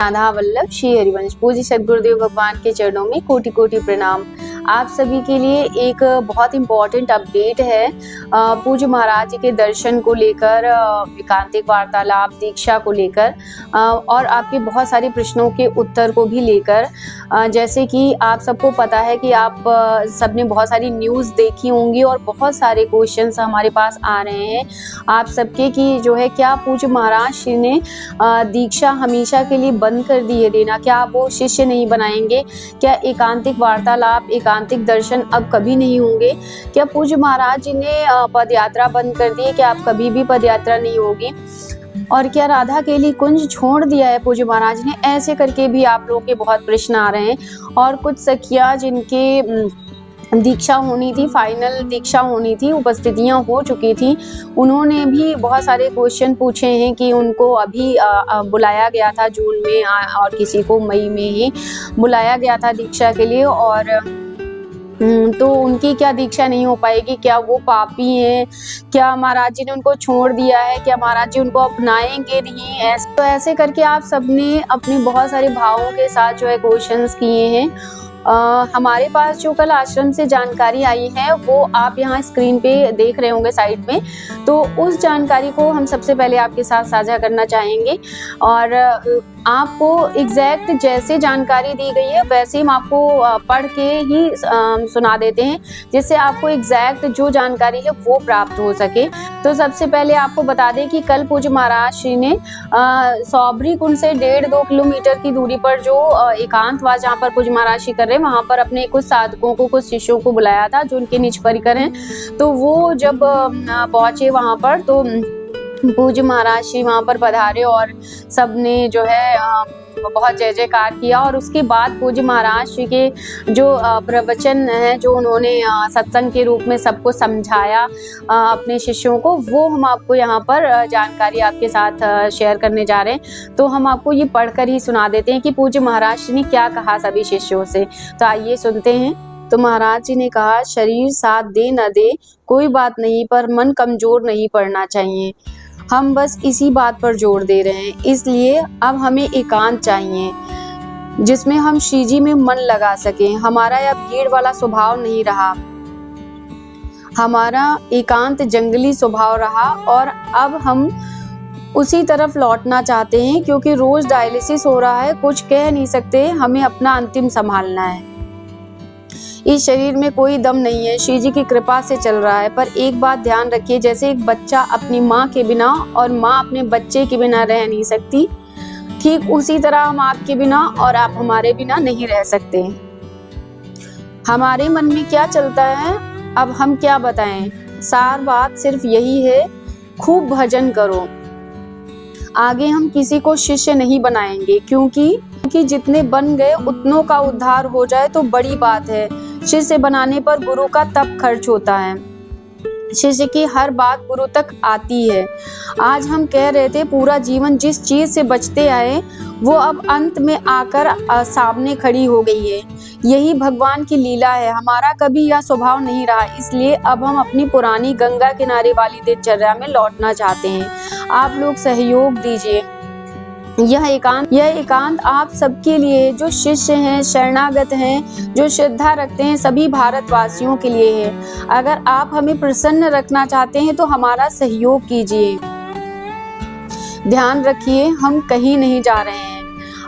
राधा वल्लभ श्री हरिवंश। पूज्य सद्गुरुदेव भगवान के चरणों में कोटि कोटि प्रणाम। आप सभी के लिए एक बहुत इम्पोर्टेंट अपडेट है पूज्य महाराज जी के दर्शन को लेकर, एकांतिक वार्तालाप, दीक्षा को लेकर और आपके बहुत सारे प्रश्नों के उत्तर को भी लेकर। जैसे कि आप सबको पता है कि आप सबने बहुत सारी न्यूज़ देखी होंगी और बहुत सारे क्वेश्चंस हमारे पास आ रहे हैं आप सबके कि जो है क्या पूज्य महाराज श्री ने दीक्षा हमेशा के लिए बंद कर दी है देना, क्या वो शिष्य नहीं बनाएंगे, क्या एकांतिक वार्तालाप, एकांतिक दर्शन अब कभी नहीं होंगे, क्या पूज्य महाराज जी ने पद यात्रा बंद कर दी है, क्या अब कभी भी पद यात्रा नहीं होगी, और क्या राधा के लिए कुंज छोड़ दिया है पूज्य महाराज ने। ऐसे करके भी आप लोगों के बहुत प्रश्न आ रहे हैं। और कुछ सखियां जिनके दीक्षा होनी थी, फाइनल दीक्षा होनी थी, उपस्थितियां हो चुकी थी, उन्होंने भी बहुत सारे क्वेश्चन पूछे हैं कि उनको अभी बुलाया गया था जून में और किसी को मई में ही बुलाया गया था दीक्षा के लिए, और तो उनकी क्या दीक्षा नहीं हो पाएगी, क्या वो पापी हैं, क्या महाराज जी ने उनको छोड़ दिया है, क्या महाराज जी उनको अपनाएंगे नहीं। तो ऐसे करके आप सबने अपने बहुत सारे भावों के साथ जो है क्वेश्चंस किए हैं। हमारे पास जो कल आश्रम से जानकारी आई है वो आप यहाँ स्क्रीन पे देख रहे होंगे साइड में, तो उस जानकारी को हम सबसे पहले आपके साथ साझा करना चाहेंगे। और आपको एग्जैक्ट जैसे जानकारी दी गई है वैसे हम आपको पढ़ के ही सुना देते हैं, जिससे आपको एग्जैक्ट जो जानकारी है वो प्राप्त हो सके। तो सबसे पहले आपको बता दें कि कल पूज्य महाराज श्री ने सौबरी कुंड से 1.5-2 किलोमीटर की दूरी पर जो एकांतवास जहाँ पर पूज्य महाराज श्री कर रहे हैं, वहाँ पर अपने कुछ साधकों को, कुछ शिष्यों को बुलाया था जो उनके निज परिकर हैं। तो वो जब पहुंचे वहाँ पर तो पूज्य महाराज श्री वहाँ पर पधारे और सबने जो है बहुत जय जयकार किया। और उसके बाद पूज्य महाराज श्री के जो प्रवचन है, जो उन्होंने सत्संग के रूप में सबको समझाया अपने शिष्यों को, वो हम आपको यहाँ पर जानकारी आपके साथ शेयर करने जा रहे हैं। तो हम आपको ये पढ़कर ही सुना देते हैं कि पूज्य महाराज श्री ने क्या कहा सभी शिष्यों से। तो आइए सुनते हैं। तो महाराज जी ने कहा, शरीर साथ दे न दे कोई बात नहीं, पर मन कमजोर नहीं पड़ना चाहिए। हम बस इसी बात पर जोर दे रहे हैं। इसलिए अब हमें एकांत चाहिए जिसमें हम श्री जी में मन लगा सकें। हमारा यह भीड़ वाला स्वभाव नहीं रहा, हमारा एकांत जंगली स्वभाव रहा और अब हम उसी तरफ लौटना चाहते हैं, क्योंकि रोज डायलिसिस हो रहा है, कुछ कह नहीं सकते, हमें अपना अंतिम संभालना है। इस शरीर में कोई दम नहीं है, श्री जी की कृपा से चल रहा है। पर एक बात ध्यान रखिए, जैसे एक बच्चा अपनी माँ के बिना और माँ अपने बच्चे के बिना रह नहीं सकती, ठीक उसी तरह हम आपके बिना और आप हमारे बिना नहीं रह सकते। हमारे मन में क्या चलता है अब हम क्या बताएं, सार बात सिर्फ यही है, खूब भजन करो। आगे हम किसी को शिष्य नहीं बनाएंगे, क्योंकि जितने बन गए उतनों का उद्धार हो जाए तो बड़ी बात है। शिष्य बनाने पर गुरु का तब खर्च होता है, शिष्य की हर बात गुरु तक आती है। आज हम कह रहे थे पूरा जीवन जिस चीज से बचते आए वो अब अंत में आकर सामने खड़ी हो गई है। यही भगवान की लीला है। हमारा कभी यह स्वभाव नहीं रहा, इसलिए अब हम अपनी पुरानी गंगा किनारे वाली दिनचर्या में लौटना चाहते हैं। आप लोग सहयोग दीजिए। यह एकांत आप सबके लिए, जो शिष्य हैं, शरणागत हैं, जो श्रद्धा रखते हैं, सभी भारतवासियों के लिए है। अगर आप हमें प्रसन्न रखना चाहते हैं तो हमारा सहयोग कीजिए। ध्यान रखिए, हम कहीं नहीं जा रहे हैं,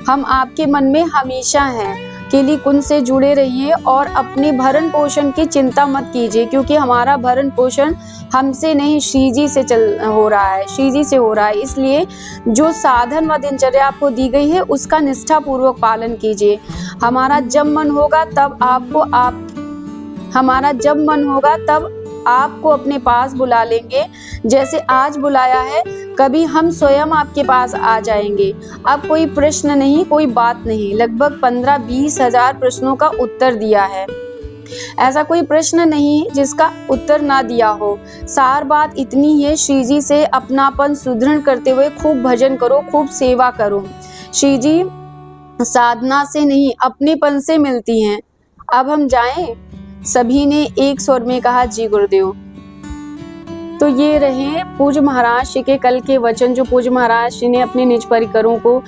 हम आपके मन में हमेशा हैं। केली कुंज से जुड़े रहिए और अपने भरण पोषण की चिंता मत कीजिए, क्योंकि हमारा भरण पोषण हमसे नहीं श्री जी से हो रहा है, श्री जी से हो रहा है। इसलिए जो साधन व दिनचर्या आपको दी गई है उसका निष्ठा पूर्वक पालन कीजिए। हमारा जब मन होगा तब आपको अपने पास बुला लेंगे, जैसे आज बुलाया है। कभी हम स्वयं आपके पास आ जाएंगे। अब कोई प्रश्न नहीं, कोई बात नहीं। लगभग 15-20 हजार प्रश्नों का उत्तर दिया है। ऐसा कोई प्रश्न नहीं जिसका उत्तर ना दिया हो। सार बात इतनी है, श्री जी से अपनापन सुदृढ़ करते हुए खूब भजन करो, खूब सेवा करो। श्री जी साधना से नहीं अपनेपन से मिलती हैं। अब हम जाएं? सभी ने एक स्वर में कहा, जी गुरुदेव। तो ये रहे पूज्य महाराज श्री के कल के वचन, जो पूज्य महाराज श्री ने अपने निज परिकरों को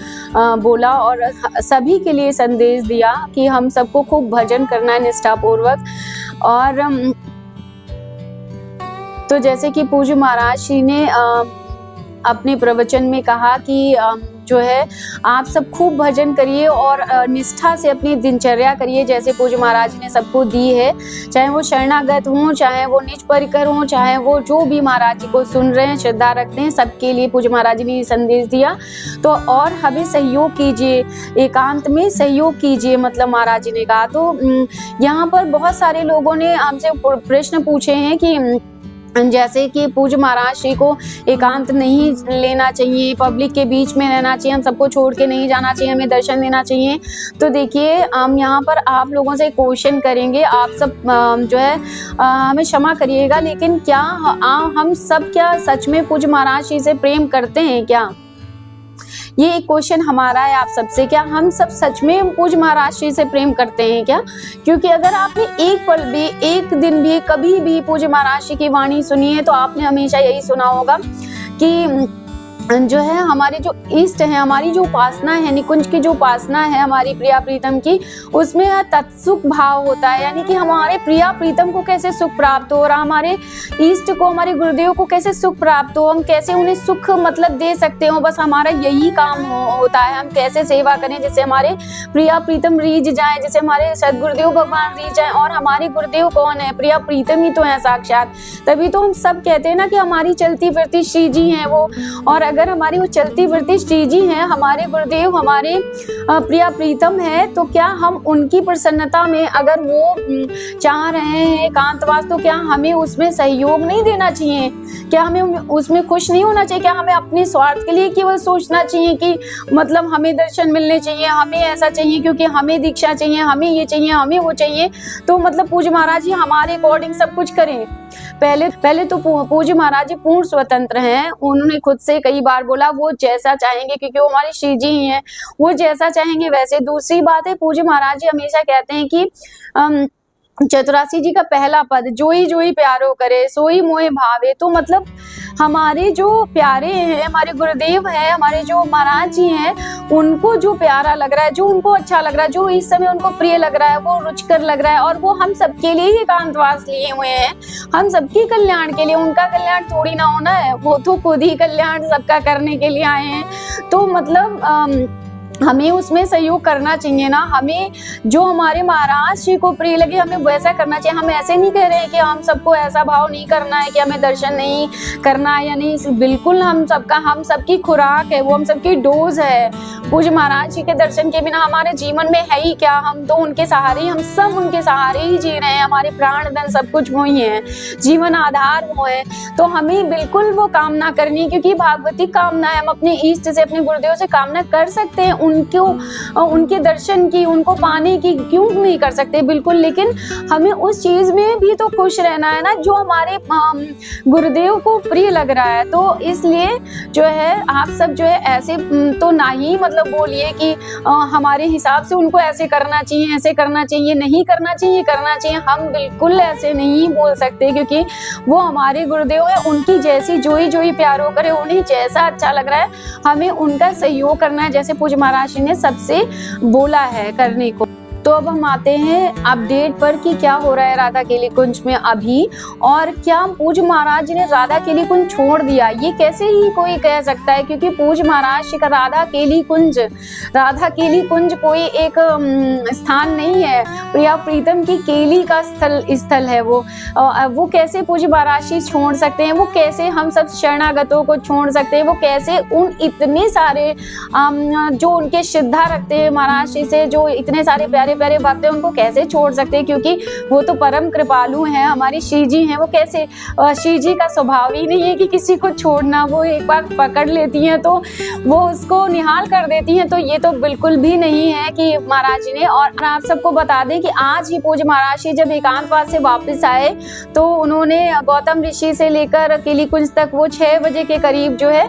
बोला और सभी के लिए संदेश दिया कि हम सबको खूब भजन करना है निष्ठापूर्वक। और तो जैसे कि पूज्य महाराज श्री ने अपने प्रवचन में कहा कि जो है आप सब खूब भजन करिए और निष्ठा से अपनी दिनचर्या करिए, जैसे पूज्य महाराज ने सबको दी है, चाहे वो शरणागत हों, चाहे वो निज परिकर हों, चाहे वो जो भी महाराज जी को सुन रहे हैं, श्रद्धा रखते हैं, सबके लिए पूज्य महाराज जी ने संदेश दिया। तो और हमें सहयोग कीजिए, एकांत में सहयोग कीजिए, मतलब महाराज जी ने कहा। तो यहाँ पर बहुत सारे लोगों ने हमसे प्रश्न पूछे हैं कि जैसे कि पूज्य महाराज श्री को एकांत नहीं लेना चाहिए, पब्लिक के बीच में रहना चाहिए, हम सबको छोड़ के नहीं जाना चाहिए, हमें दर्शन देना चाहिए। तो देखिए हम यहाँ पर आप लोगों से क्वेश्चन करेंगे, आप सब जो है हमें क्षमा करिएगा, लेकिन क्या हम सब क्या सच में पूज्य महाराज श्री से प्रेम करते हैं क्या? ये एक क्वेश्चन हमारा है आप सबसे, क्या हम सब सच में पूज्य महाराज श्री से प्रेम करते हैं क्या? क्योंकि अगर आपने एक पल भी, एक दिन भी, कभी भी पूज्य महाराज श्री की वाणी सुनी है तो आपने हमेशा यही सुना होगा कि जो है हमारे जो इष्ट है, हमारी जो उपासना है, निकुंज की जो उपासना है हमारी प्रिया प्रीतम की, उसमें तत्सुख भाव होता है, यानी कि हमारे प्रिया प्रीतम को कैसे सुख प्राप्त हो, और हमारे इष्ट को, हमारे गुरुदेव को कैसे सुख प्राप्त हो, हम कैसे उन्हें सुख मतलब दे सकते हो, बस हमारा यही काम होता है। हम कैसे सेवा करें जिससे हमारे प्रिया प्रीतम रीझ जाए, जैसे हमारे सदगुरुदेव भगवान रीझ जाए। और हमारे गुरुदेव कौन है? प्रिया प्रीतम ही तो है साक्षात। तभी तो हम सब कहते हैं ना कि हमारी चलती फिरती श्री जी हैं वो, और अगर हमारी वो चलती फिरती श्री जी हैं, हमारे गुरुदेव, हमारे प्रिया प्रीतम है, तो क्या हम उनकी प्रसन्नता में अगर वो चाह रहे हैं एकांतवास, तो क्या हमें उसमें सहयोग नहीं देना चाहिए? क्या हमें उसमें खुश नहीं होना चाहिए? क्या हमें अपने स्वार्थ के लिए केवल सोचना चाहिए कि मतलब हमें दर्शन मिलने चाहिए, हमें ऐसा चाहिए, क्योंकि हमें दीक्षा चाहिए, हमें ये चाहिए, हमें वो चाहिए, तो मतलब पूज्य महाराज जी हमारे अकॉर्डिंग सब कुछ करें? पहले तो पूज्य महाराज जी पूर्ण स्वतंत्र हैं। उन्होंने खुद से कई बार बोला वो जैसा चाहेंगे, क्योंकि वो हमारे श्री जी ही हैं, वो जैसा चाहेंगे वैसे। दूसरी बात है, पूज्य महाराज जी हमेशा कहते हैं कि चतुरासी जी का पहला पद, जोई जोई प्यारो करे सोई मोहे भावे। तो मतलब हमारे जो प्यारे हैं, हमारे गुरुदेव हैं, हमारे जो महाराज जी हैं, उनको जो प्यारा लग रहा है, जो उनको अच्छा लग रहा है, जो इस समय उनको प्रिय लग रहा है, वो रुचिकर लग रहा है, और वो हम सबके लिए ही एकांतवास लिए हुए हैं, हम सबके कल्याण के लिए। उनका कल्याण थोड़ी ना होना है, वो तो खुद ही कल्याण सबका करने के लिए आए हैं। तो मतलब हमें उसमें सहयोग करना चाहिए ना। हमें जो हमारे महाराज जी को प्रिय लगे हमें वैसा करना चाहिए। हम ऐसे नहीं कह रहे हैं कि हम सबको ऐसा भाव नहीं करना है कि हमें दर्शन नहीं करना है या नहीं, बिल्कुल हम सबकी खुराक है, वो हम सबकी डोज है। पूज्य महाराज जी के दर्शन के बिना हमारे जीवन में है ही क्या? हम तो उनके सहारे ही, हम सब उनके सहारे ही जी रहे हैं, हमारे प्राण धन सब कुछ वो ही है, जीवन आधार वो है। तो हमें बिल्कुल वो कामना करनी, क्योंकि भागवती कामना है, हम अपने इष्ट से, अपने गुरुदेव से कामना कर सकते हैं, उनके दर्शन की, उनको पाने की क्यों नहीं कर सकते? बिल्कुल। लेकिन हमें उस चीज में भी तो खुश रहना है ना जो हमारे गुरुदेव को प्रिय लग रहा है। तो इसलिए जो है आप सब जो है ऐसे तो ना ही मतलब बोलिए कि हमारे हिसाब से उनको ऐसे करना चाहिए, ऐसे करना चाहिए, नहीं करना चाहिए, करना चाहिए। हम बिल्कुल ऐसे नहीं बोल सकते, क्योंकि वो हमारे गुरुदेव है, उनकी जैसी जोई जोई प्यारो करे, उन्हें जैसा अच्छा लग रहा है हमें उनका सहयोग करना है, जैसे पूज्य महाराज ने सबसे बोला है करने को। तो अब हम आते हैं अपडेट पर कि क्या हो रहा है राधा केली कुंज में अभी, और क्या पूज्य महाराज ने राधा केली कुंज छोड़ दिया, ये कैसे ही कोई कह सकता है? क्योंकि पूज्य महाराज का राधा केली कुंज कोई एक स्थान नहीं है, प्रिया प्रीतम की केली का स्थल है वो कैसे पूज्य महाराज छोड़ सकते हैं? वो कैसे हम सब शरणागतों को छोड़ सकते हैं? वो कैसे उन इतने सारे जो उनके श्रद्धा रखते हैं महाराज जी से, जो इतने सारे प्यारे प्यारे भक्त हैं, उनको कैसे छोड़ सकते हैं? क्योंकि वो तो परम कृपालु हैं, हमारी श्री जी हैं। वो कैसे, श्री जी का स्वभाव ही नहीं है कि किसी को छोड़ना, वो एक बार पकड़ लेती हैं तो वो उसको निहाल कर देती हैं। तो ये तो बिल्कुल भी नहीं है कि महाराज जी ने। और आप सबको बता दें कि आज ही पूज्य महाराज जी जब एकांतवास से वापस आए तो उन्होंने गौतम ऋषि से लेकर केली कुंज तक वो 6 बजे के करीब जो है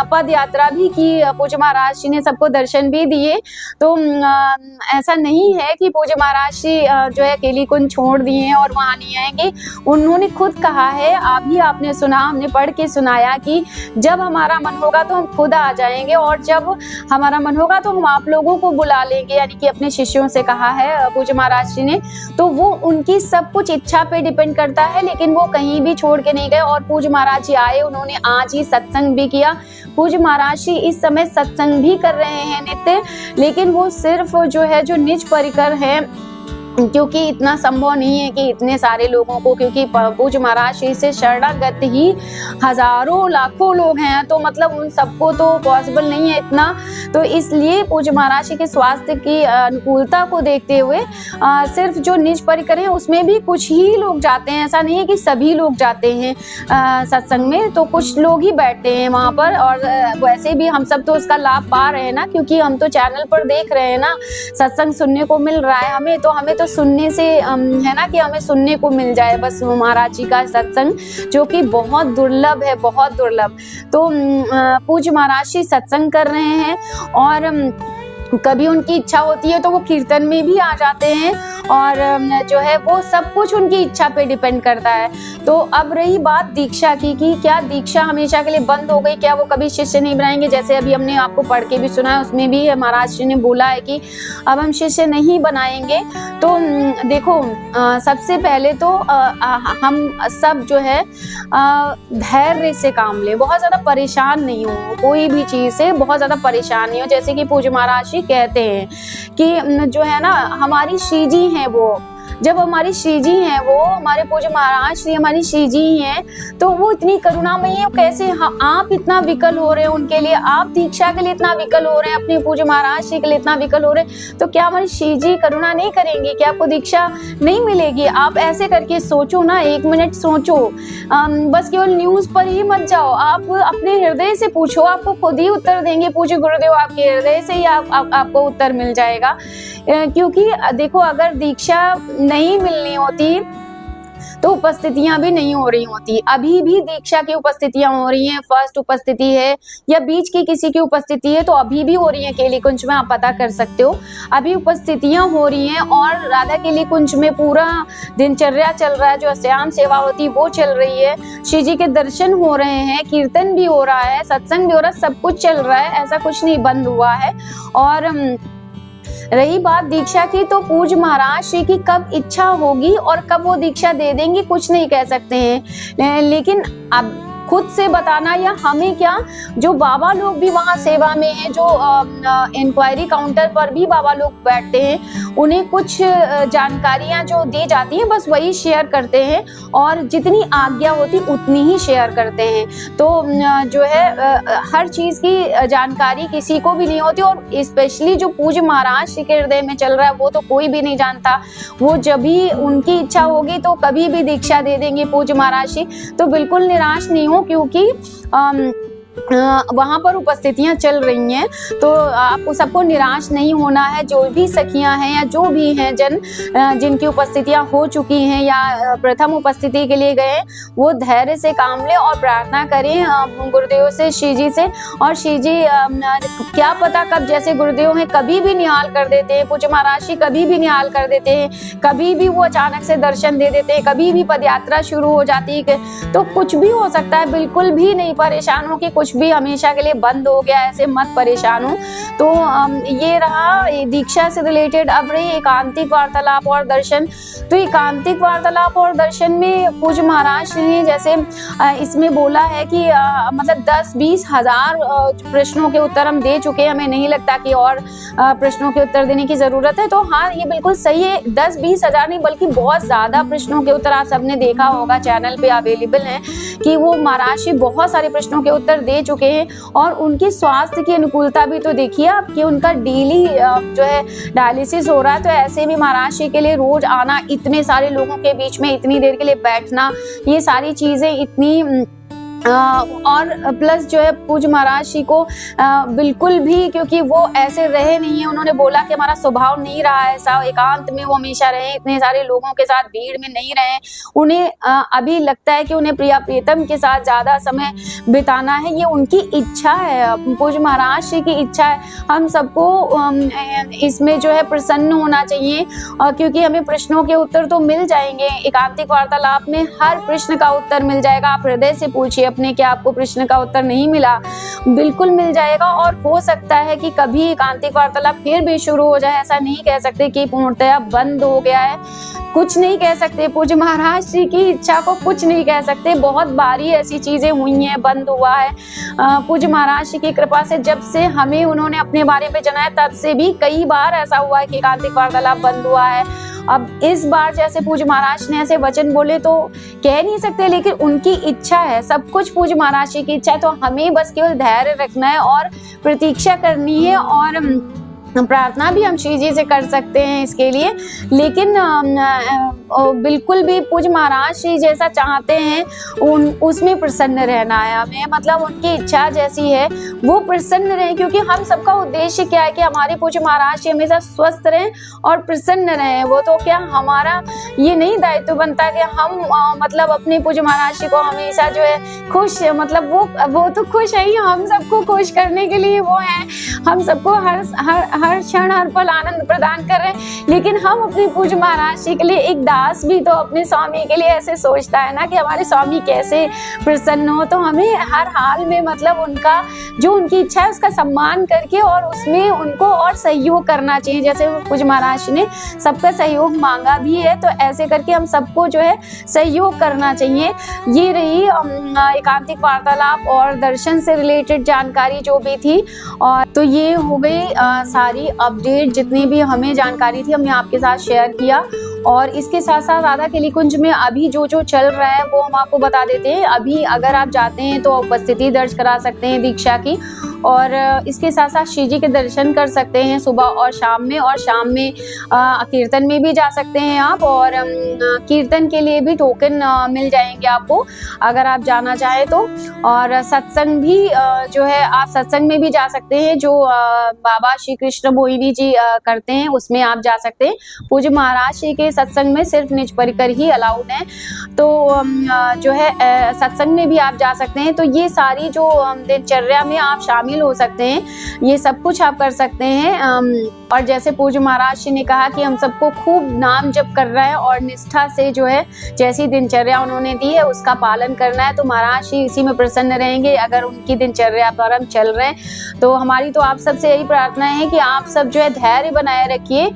पद यात्रा भी की। पूज्य महाराज जी ने सबको दर्शन भी दिए। तो ऐसा नहीं नहीं है कि पूज्य महाराज जी जो है केली कुंज छोड़ दिए हैं और वहाँ नहीं आएंगे। उन्होंने खुद कहा है, अभी आपने सुना, हमने पढ़ के सुनाया कि जब हमारा मन होगा तो हम खुद आ जाएंगे और जब हमारा मन होगा तो हम आप लोगों को बुला लेंगे, यानी कि अपने शिष्यों से कहा है पूज्य महाराज जी ने। तो वो उनकी सब कुछ इच्छा पे डिपेंड करता है, लेकिन वो कहीं भी छोड़ के नहीं गए और पूज्य महाराज जी आए, उन्होंने आज ही सत्संग भी किया। पूज्य महाराज जी इस समय सत्संग भी कर रहे हैं नित्य, लेकिन वो सिर्फ जो है जो निज परिकर है, क्योंकि इतना संभव नहीं है कि इतने सारे लोगों को, क्योंकि पूज्य महाराज जी से शरणागत ही हजारों लाखों लोग हैं, तो मतलब उन सबको तो पॉसिबल नहीं है इतना। तो इसलिए पूज्य महाराज जी के स्वास्थ्य की अनुकूलता को देखते हुए सिर्फ जो निज परिकर है उसमें भी कुछ ही लोग जाते हैं, ऐसा नहीं है कि सभी लोग जाते हैं सत्संग में, तो कुछ लोग ही बैठते हैं वहाँ पर। और वैसे भी हम सब तो उसका लाभ पा रहे हैं ना, क्योंकि हम तो चैनल पर देख रहे हैं ना, सत्संग सुनने को मिल रहा है हमें तो सुनने से है ना, कि हमें सुनने को मिल जाए बस महाराज जी का सत्संग, जो कि बहुत दुर्लभ है, बहुत दुर्लभ। तो पूज्य महाराज जी सत्संग कर रहे हैं और कभी उनकी इच्छा होती है तो वो कीर्तन में भी आ जाते हैं, और जो है वो सब कुछ उनकी इच्छा पे डिपेंड करता है। तो अब रही बात दीक्षा की कि क्या दीक्षा हमेशा के लिए बंद हो गई, क्या वो कभी शिष्य नहीं बनाएंगे? जैसे अभी हमने आपको पढ़ के भी सुना है, उसमें भी महाराज जी ने बोला है कि अब हम शिष्य नहीं बनाएंगे। तो देखो सबसे पहले तो हम सब जो है धैर्य से काम ले, बहुत ज्यादा परेशान नहीं हो, कोई भी चीज से बहुत ज्यादा परेशान नहीं हो। जैसे कि पूज्य महाराज जी कहते हैं कि जो है ना, हमारी श्री जी हैं वो, जब हमारी श्री जी हैं वो, हमारे पूज्य महाराज श्री हमारी श्री जी हैं, तो वो इतनी करुणामयी है। कैसे आप इतना विकल हो रहे हैं उनके लिए, आप दीक्षा के लिए इतना विकल हो रहे हैं, अपने पूज्य महाराज श्री के लिए इतना विकल हो रहे हैं, तो क्या हमारी श्री जी करुणा नहीं करेंगे? क्या आपको दीक्षा नहीं मिलेगी? आप ऐसे करके सोचो ना, 1 मिनट सोचो, बस केवल न्यूज पर ही मत जाओ, आप अपने हृदय से पूछो, आपको खुद ही उत्तर देंगे पूज्य गुरुदेव, आपके हृदय से ही आपको उत्तर मिल जाएगा। क्योंकि देखो, अगर दीक्षा नहीं मिलनी होती तो उपस्थितियां भी नहीं हो रही होती। अभी भी दीक्षा की उपस्थितियां हो रही हैं, फर्स्ट उपस्थिति है या बीच की किसी की उपस्थिति है तो अभी भी हो रही है। केली कुंज में आप पता कर सकते हो, अभी उपस्थितियां हो रही हैं और राधा केली कुंज में पूरा दिनचर्या चल रहा है, जो श्याम सेवा होती वो चल रही है, श्री जी के दर्शन हो रहे हैं, कीर्तन भी हो रहा है, सत्संग भी हो रहा है, सब कुछ चल रहा है, ऐसा कुछ नहीं बंद हुआ है। और रही बात दीक्षा की, तो पूज्य महाराज श्री की कब इच्छा होगी और कब वो दीक्षा दे देंगे कुछ नहीं कह सकते हैं, लेकिन अब खुद से बताना या हमें क्या, जो बाबा लोग भी वहाँ सेवा में हैं, जो इंक्वायरी काउंटर पर भी बाबा लोग बैठते हैं, उन्हें कुछ जानकारियां जो दी जाती हैं बस वही शेयर करते हैं, और जितनी आज्ञा होती उतनी ही शेयर करते हैं। तो जो है हर चीज की जानकारी किसी को भी नहीं होती, और स्पेशली जो पूज्य महाराज श्री के हृदय में चल रहा है वो तो कोई भी नहीं जानता। वो जब भी उनकी इच्छा होगी तो कभी भी दीक्षा दे देंगे पूज्य महाराज श्री। तो बिल्कुल निराश नहीं हो, क्योंकि वहां पर उपस्थितियां चल रही हैं, तो आपको सबको निराश नहीं होना है। जो भी सखियां हैं या जो भी हैं जन जिनकी उपस्थितियां हो चुकी हैं या प्रथम उपस्थिति के लिए गए, वो धैर्य से काम ले और प्रार्थना करें गुरुदेव से, श्री जी से। और श्री जी क्या पता कब, जैसे गुरुदेव हैं कभी भी निहाल कर देते हैं, पूज्य महाराज जी कभी भी निहाल कर देते हैं, कभी भी वो अचानक से दर्शन दे देते हैं, कभी भी पदयात्रा शुरू हो जाती है, तो कुछ भी हो सकता है। बिल्कुल भी नहीं परेशान हो कि कुछ भी हमेशा के लिए बंद हो गया, ऐसे मत परेशान हो। तो ये रहा दीक्षा से रिलेटेड। अब रही एकांतिक वार्तालाप और दर्शन। तो एकांतिक वार्तालाप और दर्शन में पूज्य महाराज ने जैसे इसमें बोला है कि मतलब 10-20 हजार प्रश्नों के उत्तर हम दे चुके हैं, हमें नहीं लगता कि और प्रश्नों के उत्तर देने की जरूरत है। तो हाँ, ये बिल्कुल सही है, 10-20 हजार नहीं बल्कि बहुत ज्यादा प्रश्नों के उत्तर आप सबने देखा होगा, चैनल पे अवेलेबल है कि वो महाराज जी बहुत सारे प्रश्नों के उत्तर दे चुके हैं। और उनके स्वास्थ्य की अनुकूलता भी तो देखिए आप कि उनका डेली जो है डायलिसिस हो रहा है। तो ऐसे भी महाराज जी के लिए रोज आना, इतने सारे लोगों के बीच में इतनी देर के लिए बैठना, ये सारी चीजें इतनी और प्लस जो है पूज्य महाराज जी को बिल्कुल भी, क्योंकि वो ऐसे रहे नहीं है, उन्होंने बोला कि हमारा स्वभाव नहीं रहा है ऐसा, एकांत में वो हमेशा रहे, इतने सारे लोगों के साथ भीड़ में नहीं रहे। उन्हें अभी लगता है कि उन्हें प्रिया प्रीतम के साथ ज्यादा समय बिताना है, ये उनकी इच्छा है, पूज्य महाराज जी की इच्छा है। हम सबको इसमें जो है प्रसन्न होना चाहिए, क्योंकि हमें प्रश्नों के उत्तर तो मिल जाएंगे। एकांतिक वार्तालाप में हर प्रश्न का उत्तर मिल जाएगा। आप हृदय से पूछिए अपने, क्या आपको प्रश्न का उत्तर नहीं मिला? बिल्कुल मिल जाएगा। और हो सकता है कि कभी एकांतिक वार्तालाप फिर भी शुरू हो जाए, ऐसा नहीं कह सकते कि पूर्णतया बंद हो गया है, कुछ नहीं कह सकते। पूज्य महाराज जी की इच्छा को कुछ नहीं कह सकते। बहुत बारी ऐसी चीजें हुई हैं, बंद हुआ है। पूज्य महाराज जी की कृपा से जब से हमें उन्होंने अपने बारे में जनाया, तब से भी कई बार ऐसा हुआ है कि एकांतिक वार्तालाप बंद हुआ है। अब इस बार जैसे पूज्य महाराज ने ऐसे वचन बोले तो कह नहीं सकते, लेकिन उनकी इच्छा है, सब कुछ पूज्य महाराज जी की इच्छा है। तो हमें बस केवल धैर्य रखना है और प्रतीक्षा करनी है, और प्रार्थना भी हम श्री जी से कर सकते हैं इसके लिए। लेकिन बिल्कुल भी पूज्य महाराज जी जैसा चाहते हैं उसमें प्रसन्न रहना है हमें, मतलब उनकी इच्छा जैसी है वो प्रसन्न रहें, क्योंकि हम सबका उद्देश्य क्या है कि हमारे पूज्य महाराज जी हमेशा स्वस्थ रहें और प्रसन्न रहें। वो तो क्या हमारा ये नहीं दायित्व बनता कि हम मतलब अपने पूज्य महाराज जी को हमेशा जो है खुश, मतलब वो तो खुश है ही, हम सबको खुश करने के लिए वो है, हम सबको हर क्षण हर पल आनंद प्रदान कर रहे हैं। लेकिन हम अपने पूज्य महाराज जी के लिए, एक दास भी तो अपने स्वामी के लिए ऐसे सोचता है ना कि हमारे स्वामी कैसे प्रसन्न हो। तो हमें हर हाल में मतलब उनका जो उनकी इच्छा है उसका सम्मान करके और उसमें उनको और सहयोग करना चाहिए। जैसे पूज्य महाराज जी ने सबका सहयोग मांगा भी है, तो ऐसे करके हम सबको जो है सहयोग करना चाहिए। ये रही एकांतिक वार्तालाप और दर्शन से रिलेटेड जानकारी जो भी थी। और तो ये हो गई सारी अपडेट, जितनी भी हमें जानकारी थी हमने आपके साथ शेयर किया। और इसके साथ साथ राधा केली कुंज में अभी जो चल रहा है वो हम आपको बता देते हैं। अभी अगर आप जाते हैं तो उपस्थिति दर्ज करा सकते हैं दीक्षा की, और इसके साथ साथ श्री जी के दर्शन कर सकते हैं सुबह और शाम में। और शाम में कीर्तन में भी जा सकते हैं आप, और कीर्तन के लिए भी टोकन मिल जाएंगे आपको अगर आप जाना चाहें तो। और सत्संग भी जो है आप सत्संग में भी जा सकते हैं, जो बाबा श्री कृष्ण मोहिनी जी करते हैं उसमें आप जा सकते हैं। पूज्य महाराज जी के सत्संग में सिर्फ निज परिकर ही अलाउड है, तो जो है सत्संग में भी आप जा सकते हैं। तो ये सारी जो दिनचर्या में आप शामिल हो सकते हैं, ये सब कुछ आप कर सकते हैं। और जैसे पूज्य महाराज जी ने कहा कि हम सबको खूब नाम जप करना है और निष्ठा से जो है जैसी दिनचर्या उन्होंने दी है उसका पालन करना है, तो महाराज जी इसी में प्रसन्न रहेंगे अगर उनकी दिनचर्या पर हम चल रहे हैं। तो हमारी तो आप सबसे यही प्रार्थना है कि आप सब जो है धैर्य बनाए रखिए,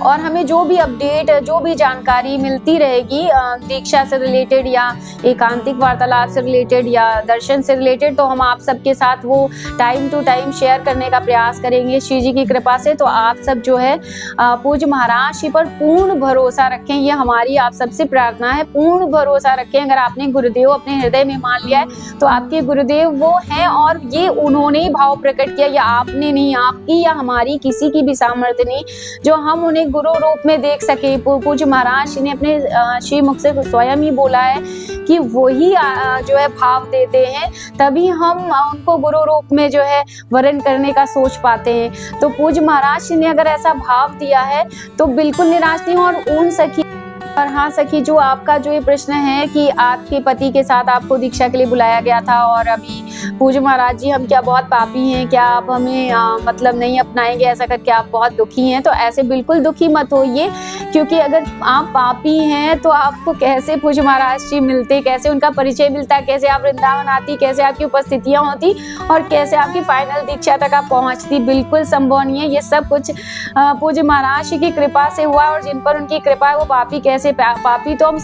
और हमें जो भी अपडेट, जो भी जानकारी मिलती रहेगी दीक्षा से रिलेटेड या एकांतिक वार्तालाप से रिलेटेड या दर्शन से रिलेटेड, तो हम आप सबके साथ वो टाइम टू टाइम शेयर करने का प्रयास करेंगे श्री जी की कृपा से। तो आप सब जो है पूज्य महाराज जी पर पूर्ण भरोसा रखें, ये हमारी आप सबसे प्रार्थना है। पूर्ण भरोसा रखें। अगर आपने गुरुदेव अपने हृदय में मान लिया है तो आपके गुरुदेव वो हैं, और ये उन्होंने ही भाव प्रकट किया, या आपने नहीं, आपकी या हमारी किसी की भी सामर्थ्य नहीं जो हम उन्हें गुरु रूप में देख सके। पूज्य महाराज जी ने अपने श्री मुख से स्वयं ही बोला है कि वही जो है भाव देते हैं, तभी हम उनको गुरु रूप में जो है वर्ण करने का सोच पाते हैं। तो पूज्य महाराज जी ने अगर ऐसा भाव दिया है तो बिल्कुल निराश नहीं। और उन सखी, और हाँ सखी, जो आपका जो ये प्रश्न है कि आपके पति के साथ आपको दीक्षा के लिए बुलाया गया था और अभी पूज्य महाराज जी हम क्या बहुत पापी हैं, क्या आप हमें मतलब नहीं अपनाएंगे, ऐसा करके आप बहुत दुखी हैं, तो ऐसे बिल्कुल दुखी मत होइए। क्योंकि अगर आप पापी हैं तो आपको कैसे पूज्य महाराज जी मिलते, कैसे उनका परिचय मिलता, कैसे आप वृंदावन आती, कैसे आपकी उपस्थितियां होती और कैसे आपकी फाइनल दीक्षा तक आप पहुंचती, बिल्कुल संभव नहीं है। ये सब कुछ पूज्य महाराज जी की कृपा से हुआ, और जिन पर उनकी कृपा है वो पापी कैसे, पापी तो हम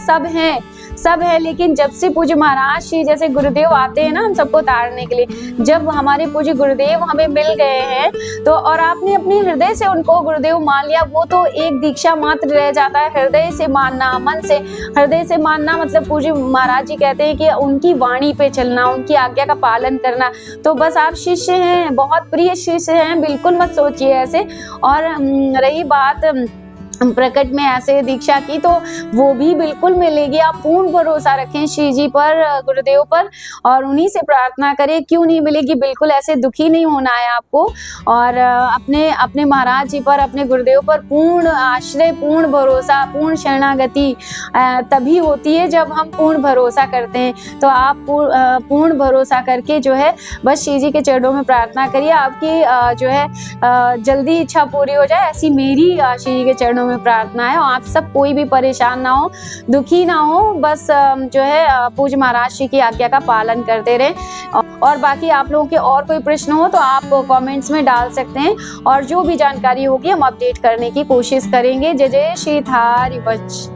सब हैं, लेकिन जब से पूज्य महाराज जी जैसे गुरुदेव आते हैं ना हम सबको तारने के लिए, जब हमारे पूज्य गुरुदेव हमें मिल गए हैं तो, और आपने अपने हृदय से उनको गुरुदेव मान लिया, वो तो एक दीक्षा मात्र रह जाता है। हृदय से मानना, मन से हृदय से मानना, मतलब पूज्य महाराज जी कहते हैं कि उनकी वाणी पे चलना, उनकी आज्ञा का पालन करना। तो बस आप शिष्य हैं, बहुत प्रिय शिष्य हैं, बिल्कुल मत सोचिए ऐसे। और रही बात प्रकट में ऐसे दीक्षा की तो वो भी बिल्कुल मिलेगी। आप पूर्ण भरोसा रखें श्री जी पर, गुरुदेव पर, और उन्हीं से प्रार्थना करें। क्यों नहीं मिलेगी, बिल्कुल ऐसे दुखी नहीं होना है आपको। और अपने अपने महाराज जी पर, अपने गुरुदेव पर पूर्ण आश्रय, पूर्ण भरोसा, पूर्ण शरणागति तभी होती है जब हम पूर्ण भरोसा करते हैं। तो आप पूर्ण भरोसा करके जो है बस श्री जी के चरणों में प्रार्थना करिए, आपकी जो है जल्दी इच्छा पूरी हो जाए, ऐसी मेरी श्री जी के चरणों में प्रार्थना है। और आप सब कोई भी परेशान ना हो, दुखी ना हो, बस जो है पूज्य महाराज श्री की आज्ञा का पालन करते रहें। और बाकी आप लोगों के और कोई प्रश्न हो तो आप कमेंट्स में डाल सकते हैं, और जो भी जानकारी होगी हम अपडेट करने की कोशिश करेंगे। जय जय श्री हरि वंश।